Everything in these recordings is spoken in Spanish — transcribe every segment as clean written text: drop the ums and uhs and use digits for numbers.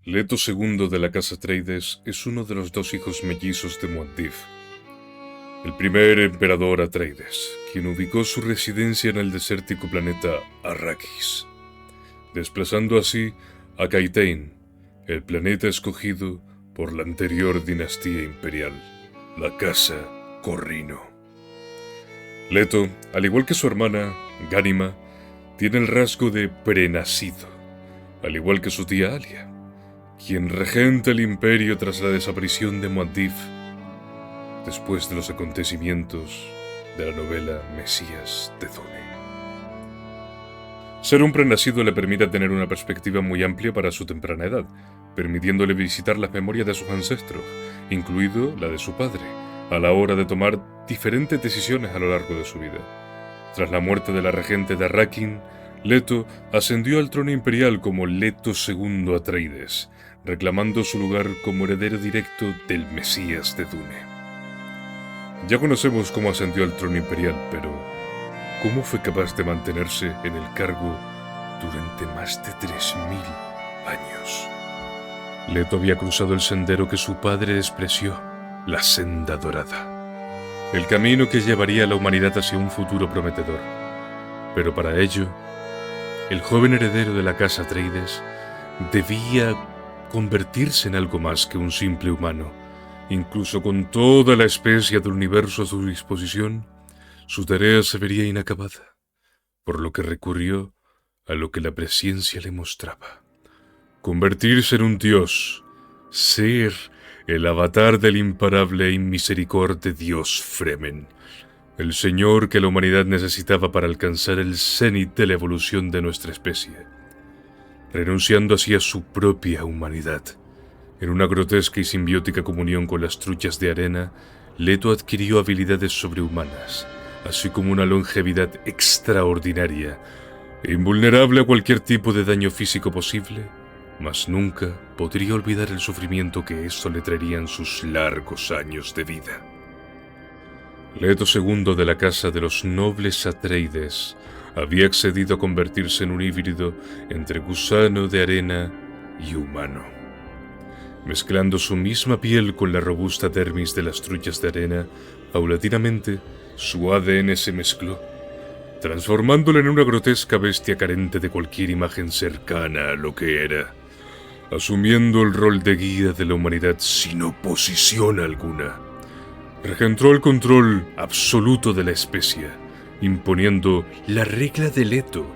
Leto II de la Casa Atreides es uno de los dos hijos mellizos de Muad'Dib, el primer emperador Atreides, quien ubicó su residencia en el desértico planeta Arrakis, desplazando así a Kaitain, el planeta escogido por la anterior dinastía imperial, la Casa Corrino. Leto, al igual que su hermana, Gánima, tiene el rasgo de prenacido, al igual que su tía Alia, quien regenta el imperio tras la desaparición de Muad'Dib, después de los acontecimientos de la novela Mesías de Dune. Ser un prenacido le permite tener una perspectiva muy amplia para su temprana edad, permitiéndole visitar las memorias de sus ancestros, incluido la de su padre, a la hora de tomar diferentes decisiones a lo largo de su vida. Tras la muerte de la regente de Arrakeen, Leto ascendió al trono imperial como Leto II Atreides, reclamando su lugar como heredero directo del Mesías de Dune. Ya conocemos cómo ascendió al trono imperial, pero ¿cómo fue capaz de mantenerse en el cargo durante más de 3000 años? Leto había cruzado el sendero que su padre despreció, la senda dorada, el camino que llevaría a la humanidad hacia un futuro prometedor. Pero para ello, el joven heredero de la casa Atreides debía convertirse en algo más que un simple humano. Incluso con toda la especie del universo a su disposición, su tarea se vería inacabada, por lo que recurrió a lo que la presciencia le mostraba: convertirse en un dios, ser el avatar del imparable e inmisericorde dios Fremen, el señor que la humanidad necesitaba para alcanzar el cenit de la evolución de nuestra especie, renunciando así a su propia humanidad. En una grotesca y simbiótica comunión con las truchas de arena, Leto adquirió habilidades sobrehumanas, así como una longevidad extraordinaria, invulnerable a cualquier tipo de daño físico posible, mas nunca podría olvidar el sufrimiento que esto le traería en sus largos años de vida. Leto II de la casa de los nobles Atreides había accedido a convertirse en un híbrido entre gusano de arena y humano. Mezclando su misma piel con la robusta dermis de las truchas de arena, paulatinamente su ADN se mezcló, transformándolo en una grotesca bestia carente de cualquier imagen cercana a lo que era, asumiendo el rol de guía de la humanidad sin oposición alguna. Regentó el control absoluto de la especie, imponiendo la regla de Leto,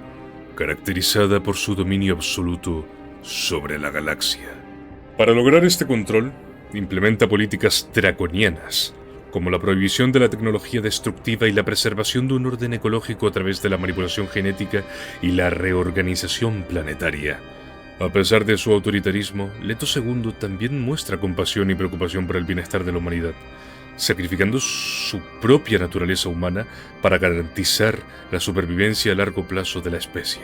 caracterizada por su dominio absoluto sobre la galaxia. Para lograr este control, implementa políticas draconianas, como la prohibición de la tecnología destructiva y la preservación de un orden ecológico a través de la manipulación genética y la reorganización planetaria. A pesar de su autoritarismo, Leto II también muestra compasión y preocupación por el bienestar de la humanidad, sacrificando su propia naturaleza humana para garantizar la supervivencia a largo plazo de la especie.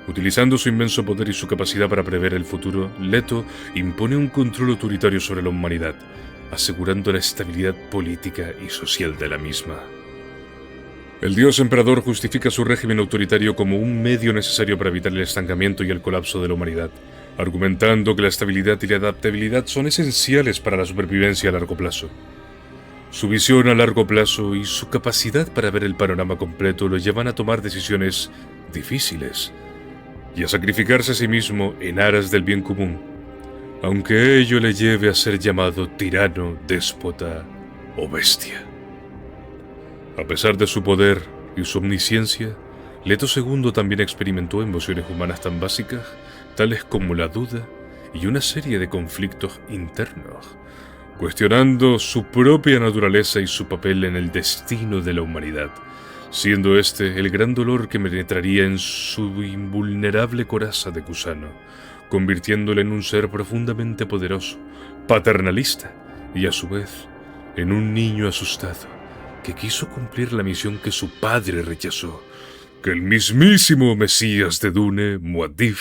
Utilizando su inmenso poder y su capacidad para prever el futuro, Leto impone un control autoritario sobre la humanidad, asegurando la estabilidad política y social de la misma. El dios emperador justifica su régimen autoritario como un medio necesario para evitar el estancamiento y el colapso de la humanidad, argumentando que la estabilidad y la adaptabilidad son esenciales para la supervivencia a largo plazo. Su visión a largo plazo y su capacidad para ver el panorama completo lo llevan a tomar decisiones difíciles y a sacrificarse a sí mismo en aras del bien común, aunque ello le lleve a ser llamado tirano, déspota o bestia. A pesar de su poder y su omnisciencia, Leto II también experimentó emociones humanas tan básicas, tales como la duda y una serie de conflictos internos, cuestionando su propia naturaleza y su papel en el destino de la humanidad, siendo este el gran dolor que penetraría en su invulnerable coraza de gusano, convirtiéndole en un ser profundamente poderoso, paternalista y a su vez en un niño asustado que quiso cumplir la misión que su padre rechazó, que el mismísimo Mesías de Dune, Muad'Dib,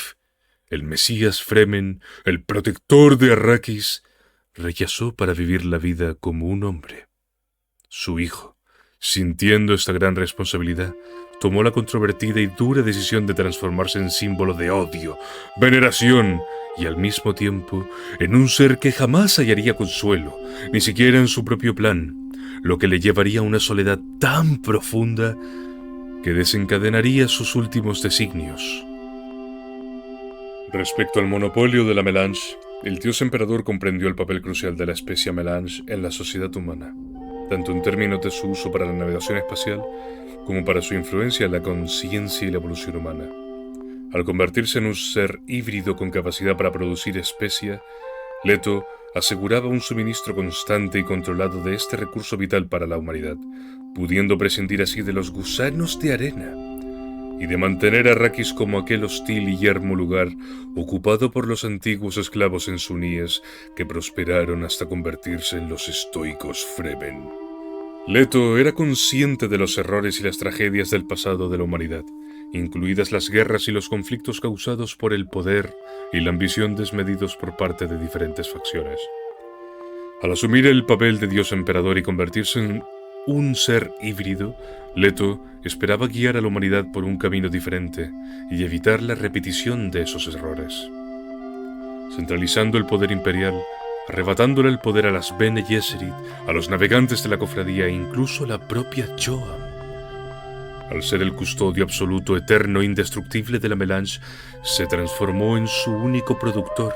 el Mesías Fremen, el protector de Arrakis, rechazó para vivir la vida como un hombre. Su hijo, sintiendo esta gran responsabilidad, tomó la controvertida y dura decisión de transformarse en símbolo de odio, veneración y al mismo tiempo en un ser que jamás hallaría consuelo, ni siquiera en su propio plan, lo que le llevaría a una soledad tan profunda que desencadenaría sus últimos designios. Respecto al monopolio de la Melange, el dios emperador comprendió el papel crucial de la especie Melange en la sociedad humana, tanto en términos de su uso para la navegación espacial como para su influencia en la conciencia y la evolución humana. Al convertirse en un ser híbrido con capacidad para producir especia, Leto aseguraba un suministro constante y controlado de este recurso vital para la humanidad, pudiendo prescindir así de los gusanos de arena y de mantener a Arrakis como aquel hostil y yermo lugar ocupado por los antiguos esclavos ensuníes que prosperaron hasta convertirse en los estoicos Fremen. Leto era consciente de los errores y las tragedias del pasado de la humanidad, incluidas las guerras y los conflictos causados por el poder y la ambición desmedidos por parte de diferentes facciones. Al asumir el papel de dios emperador y convertirse en un ser híbrido, Leto esperaba guiar a la humanidad por un camino diferente y evitar la repetición de esos errores. Centralizando el poder imperial, arrebatándole el poder a las Bene Gesserit, a los navegantes de la cofradía e incluso a la propia Choam. Al ser el custodio absoluto, eterno e indestructible de la Melange, se transformó en su único productor.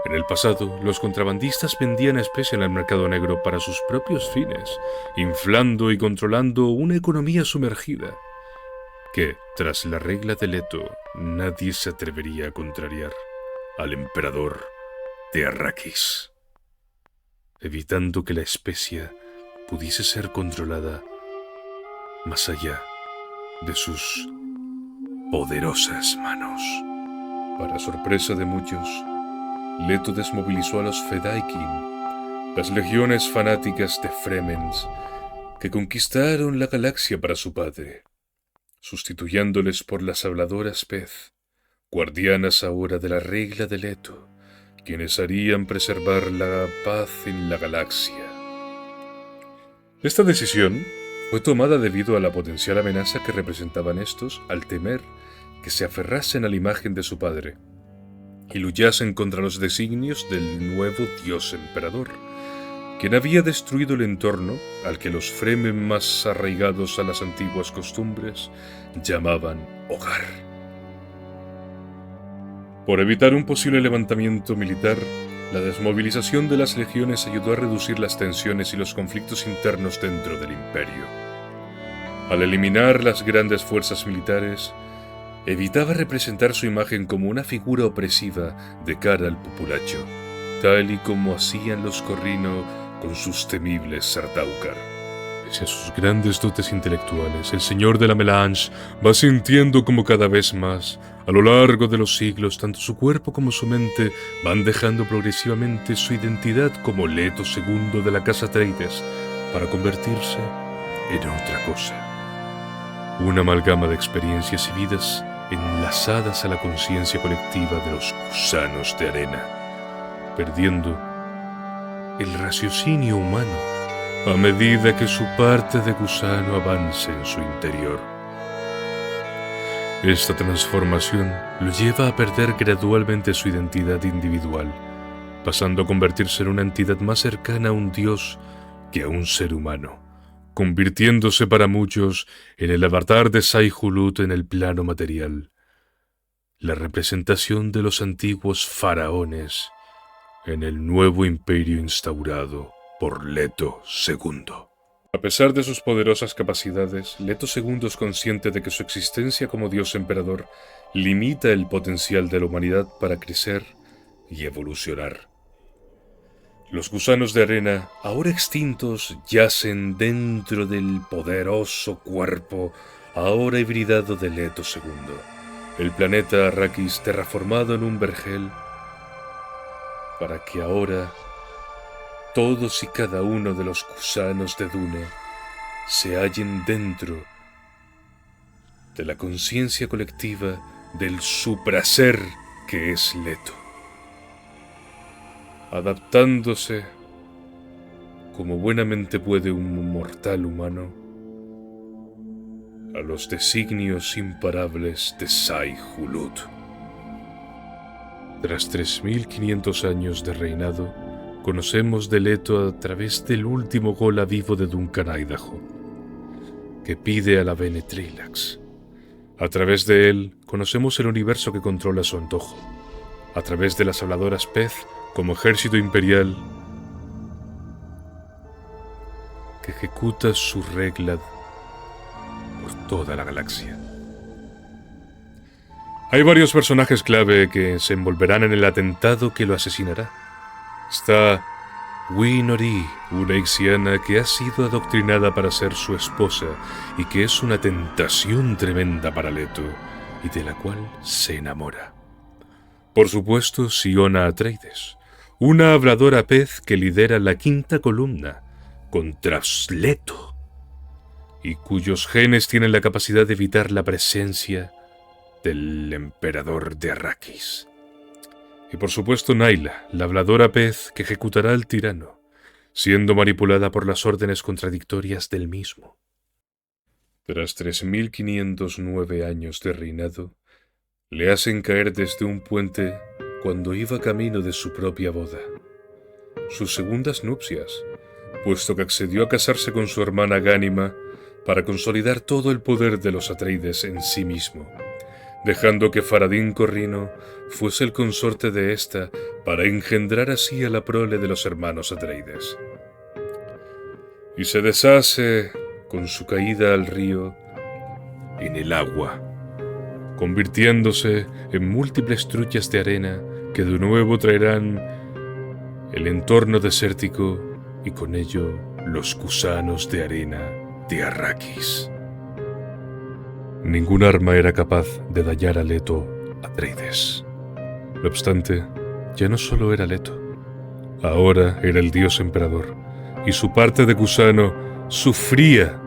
En el pasado, los contrabandistas vendían especia en el mercado negro para sus propios fines, inflando y controlando una economía sumergida, que, tras la regla de Leto, nadie se atrevería a contrariar al emperador de Arrakis, evitando que la especia pudiese ser controlada más allá de sus poderosas manos. Para sorpresa de muchos, Leto desmovilizó a los Fedaykin, las legiones fanáticas de Fremens, que conquistaron la galaxia para su padre, sustituyéndoles por las habladoras pez, guardianas ahora de la regla de Leto, quienes harían preservar la paz en la galaxia. Esta decisión fue tomada debido a la potencial amenaza que representaban estos al temer que se aferrasen a la imagen de su padre y luchasen contra los designios del nuevo dios emperador, quien había destruido el entorno al que los Fremen más arraigados a las antiguas costumbres llamaban hogar. Por evitar un posible levantamiento militar, la desmovilización de las legiones ayudó a reducir las tensiones y los conflictos internos dentro del imperio. Al eliminar las grandes fuerzas militares, evitaba representar su imagen como una figura opresiva de cara al populacho, tal y como hacían los Corrino con sus temibles Sardaukar. Pese a sus grandes dotes intelectuales, el señor de la Melange va sintiendo como cada vez más, a lo largo de los siglos, tanto su cuerpo como su mente van dejando progresivamente su identidad como Leto II de la Casa Atreides para convertirse en otra cosa. Una amalgama de experiencias y vidas enlazadas a la conciencia colectiva de los gusanos de arena, perdiendo el raciocinio humano a medida que su parte de gusano avance en su interior. Esta transformación lo lleva a perder gradualmente su identidad individual, pasando a convertirse en una entidad más cercana a un dios que a un ser humano, convirtiéndose para muchos en el avatar de Shai-Hulud en el plano material, la representación de los antiguos faraones en el nuevo imperio instaurado por Leto II. A pesar de sus poderosas capacidades, Leto II es consciente de que su existencia como dios emperador limita el potencial de la humanidad para crecer y evolucionar. Los gusanos de arena, ahora extintos, yacen dentro del poderoso cuerpo, ahora hibridado de Leto II, el planeta Arrakis terraformado en un vergel, para que ahora todos y cada uno de los gusanos de Dune se hallen dentro de la conciencia colectiva del supraser que es Leto, adaptándose como buenamente puede un mortal humano a los designios imparables de Shai-Hulud. Tras 3500 años de reinado, conocemos de Leto a través del último gola vivo de Duncan Idaho, que pide a la Bene Trilax. A través de él, conocemos el universo que controla a su antojo. A través de las habladoras pez, como ejército imperial que ejecuta su regla por toda la galaxia. Hay varios personajes clave que se envolverán en el atentado que lo asesinará. Está Winori, una Ixiana que ha sido adoctrinada para ser su esposa y que es una tentación tremenda para Leto y de la cual se enamora. Por supuesto, Siona Atreides, una habladora pez que lidera la quinta columna contra Leto y cuyos genes tienen la capacidad de evitar la presencia del emperador de Arrakis. Y por supuesto Naila, la habladora pez que ejecutará al tirano, siendo manipulada por las órdenes contradictorias del mismo. Tras 3509 años de reinado, le hacen caer desde un puente cuando iba camino de su propia boda, sus segundas nupcias, puesto que accedió a casarse con su hermana Gánima para consolidar todo el poder de los Atreides en sí mismo, dejando que Faradín Corrino fuese el consorte de ésta para engendrar así a la prole de los hermanos Atreides. Y se deshace, con su caída al río, en el agua, convirtiéndose en múltiples truchas de arena que de nuevo traerán el entorno desértico y con ello los gusanos de arena de Arrakis. Ningún arma era capaz de dañar a Leto Atreides. No obstante, ya no solo era Leto. Ahora era el dios emperador, y su parte de gusano sufría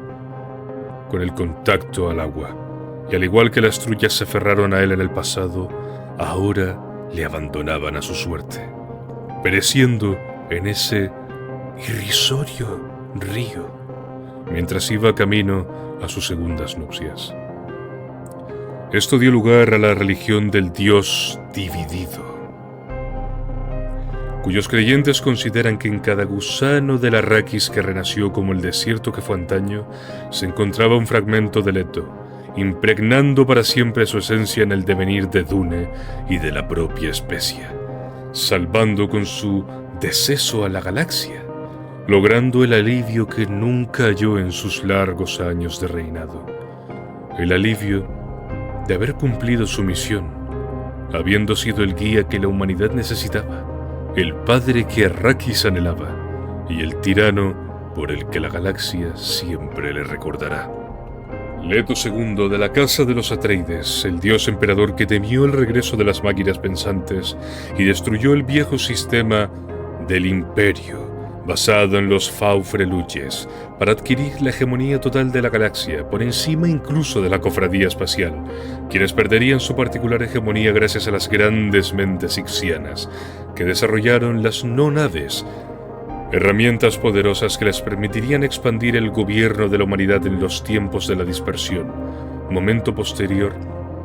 con el contacto al agua. Y al igual que las trullas se aferraron a él en el pasado, ahora le abandonaban a su suerte, pereciendo en ese irrisorio río, mientras iba camino a sus segundas nupcias. Esto dio lugar a la religión del Dios dividido, cuyos creyentes consideran que en cada gusano del Arrakis que renació como el desierto que fue antaño, se encontraba un fragmento de Leto, impregnando para siempre su esencia en el devenir de Dune y de la propia especie, salvando con su deceso a la galaxia, logrando el alivio que nunca halló en sus largos años de reinado. El alivio de haber cumplido su misión, habiendo sido el guía que la humanidad necesitaba, el padre que Arrakis anhelaba, y el tirano por el que la galaxia siempre le recordará. Leto II de la casa de los Atreides, el dios emperador que temió el regreso de las máquinas pensantes y destruyó el viejo sistema del imperio, basado en los Faufreluches, para adquirir la hegemonía total de la galaxia, por encima incluso de la cofradía espacial, quienes perderían su particular hegemonía gracias a las grandes mentes ixianas, que desarrollaron las no-naves, herramientas poderosas que les permitirían expandir el gobierno de la humanidad en los tiempos de la dispersión, momento posterior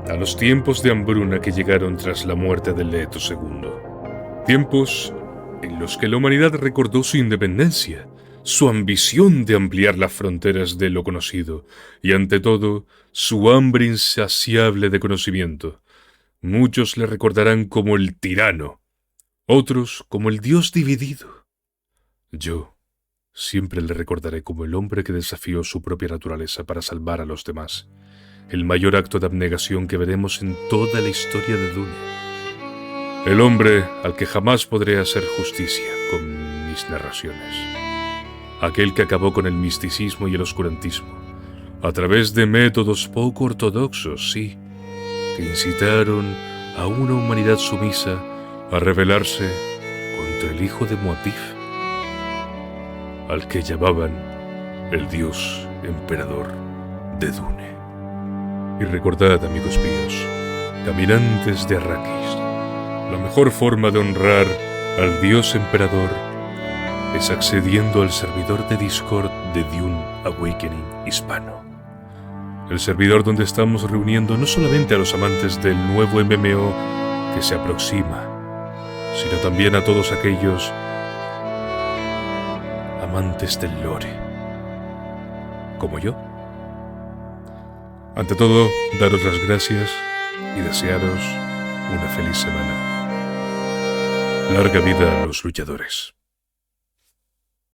a los tiempos de hambruna que llegaron tras la muerte de Leto II. Tiempos en los que la humanidad recordó su independencia, su ambición de ampliar las fronteras de lo conocido y, ante todo, su hambre insaciable de conocimiento. Muchos le recordarán como el tirano, otros como el dios dividido. Yo siempre le recordaré como el hombre que desafió su propia naturaleza para salvar a los demás, el mayor acto de abnegación que veremos en toda la historia de Dune. El hombre al que jamás podré hacer justicia con mis narraciones. Aquel que acabó con el misticismo y el oscurantismo, a través de métodos poco ortodoxos, sí, que incitaron a una humanidad sumisa a rebelarse contra el hijo de Muad'Dib, al que llamaban el dios emperador de Dune. Y recordad, amigos míos, caminantes de Arrakis, la mejor forma de honrar al dios emperador es accediendo al servidor de Discord de Dune Awakening hispano. El servidor donde estamos reuniendo no solamente a los amantes del nuevo MMO que se aproxima, sino también a todos aquellos amantes del lore, como yo. Ante todo, daros las gracias y desearos una feliz semana. Larga vida a los luchadores.